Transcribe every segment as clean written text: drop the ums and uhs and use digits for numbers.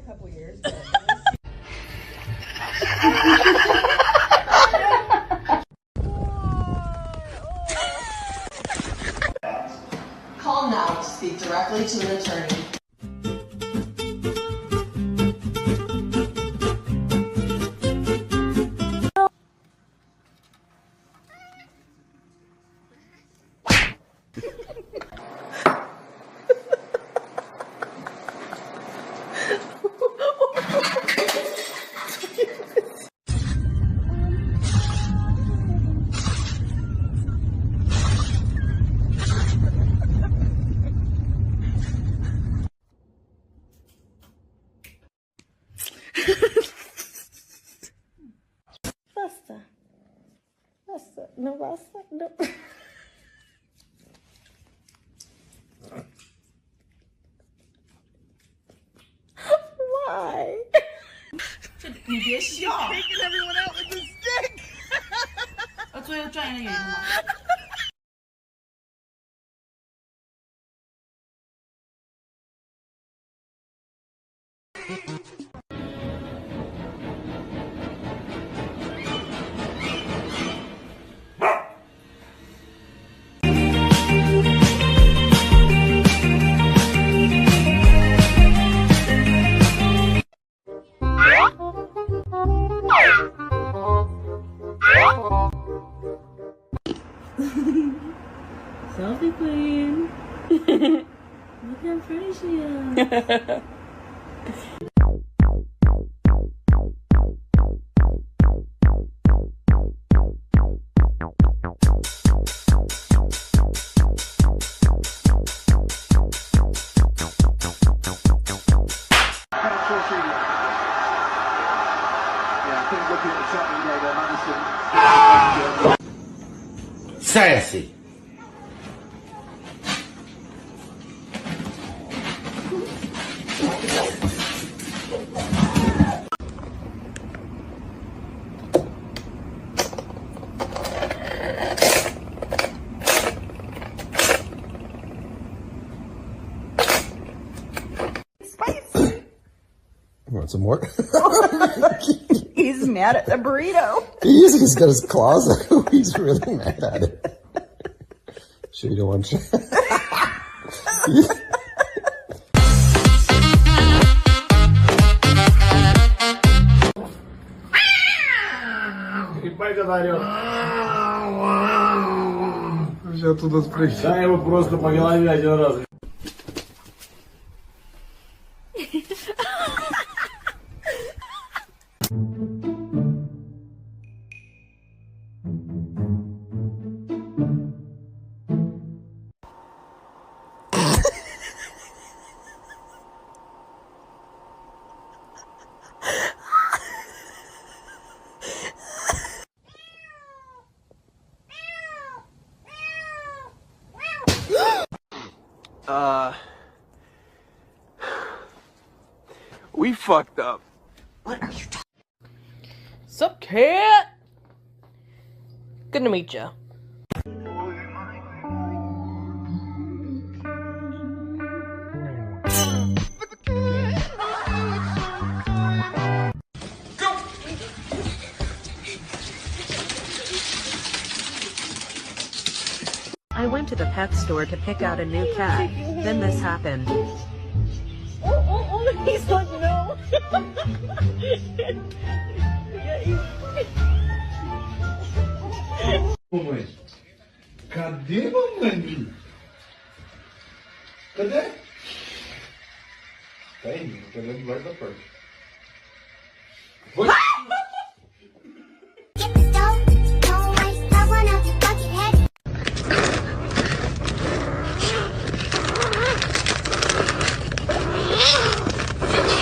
couple years, but call now to speak directly to an attorney. Basta. Basta. No basta. No. Why? 你别笑。 Taking everyone out with the stick. 最后转一个圆吗？ Selfie queen. Look how pretty she is. Sassy. Want some more? He's mad at the burrito. He's got his claws out. He's really mad at it. Sure you don't want to? Я туда спрыгну. Да, его просто по голове один раз. We fucked up. Sup, cat? Good to meet ya. I went to the pet store to pick out a new cat. Then this happened. Oh, he's like, no. Ой, cadê mamãe? Cadê? Tá indo, tá dentro debaixo da porta. Foi?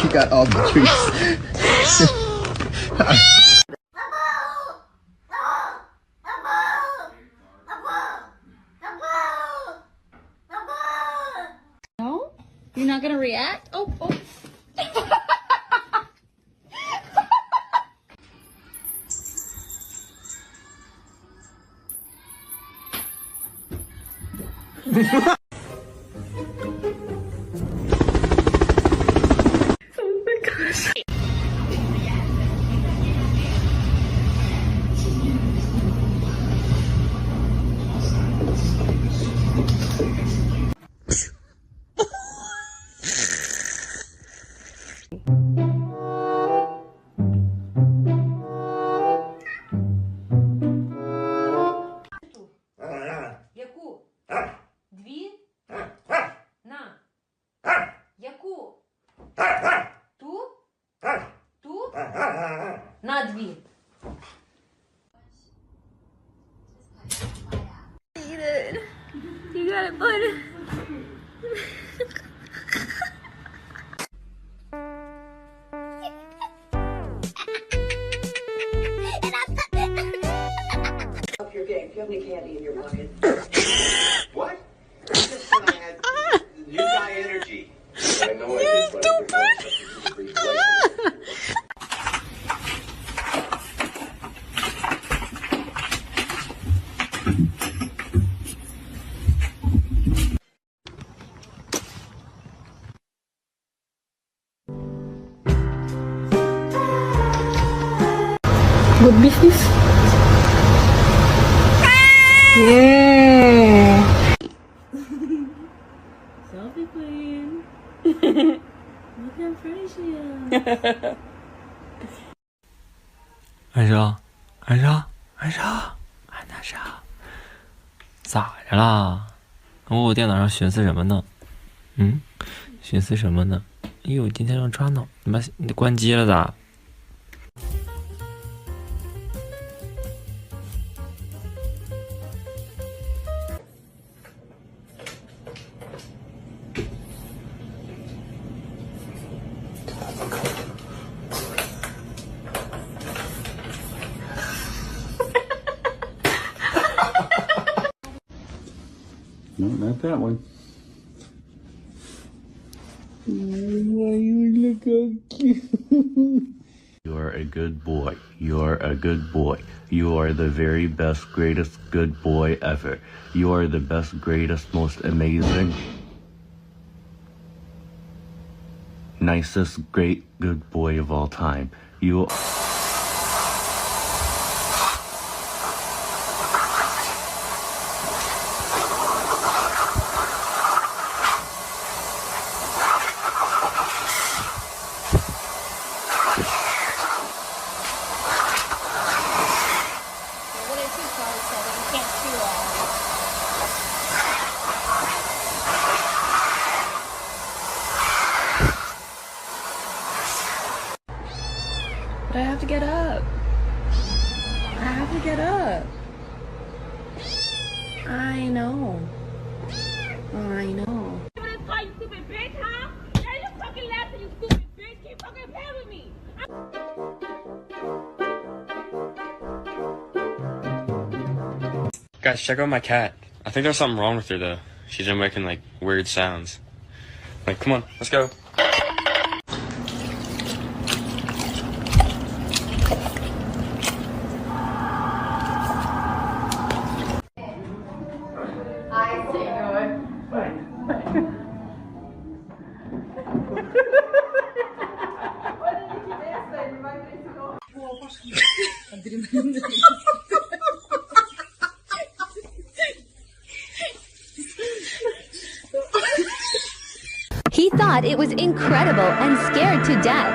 She got all the treats. No? You're not gonna react? Oh. Oh my god. Тут? Тут? На дві. You got it, bud. Up your game. Do you have any candy in your pocket? What? I just said I had new guy energy. I know I did, but there's no substitute for replacement. Good business. Yeah. Selfie queen. Look how pretty she is. 安生，安生，安生，安大生，咋的啦？我电脑上寻思什么呢？寻思什么呢？哎呦，今天要抓挠，你关机了咋？No, not that one. You're a good boy. You're a good boy. You are the very best, greatest good boy ever. You are the best, greatest, most amazing, nicest, great, good boy of all time. You But I have to get up. I have to get up. I know. I know. You stupid bitch, huh? Yeah, you fucking laughing, you stupid bitch. Keep fucking playing with me. Guys, check out my cat. I think there's something wrong with her though. She's been making like weird sounds. Like, come on, let's go. He thought it was incredible and scared to death.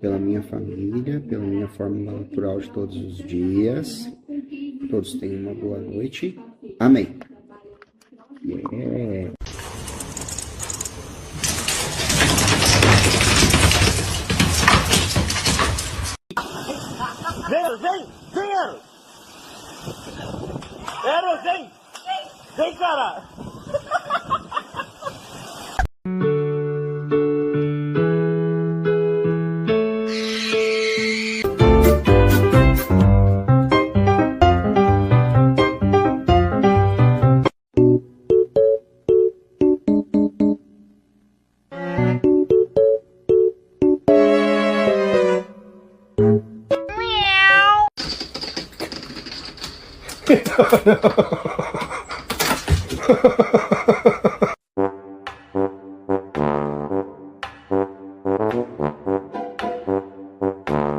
Pela minha família, pela minha fórmula natural de todos os dias. Todos tenham uma boa noite. Amém. Yeah. Vem, cara! No.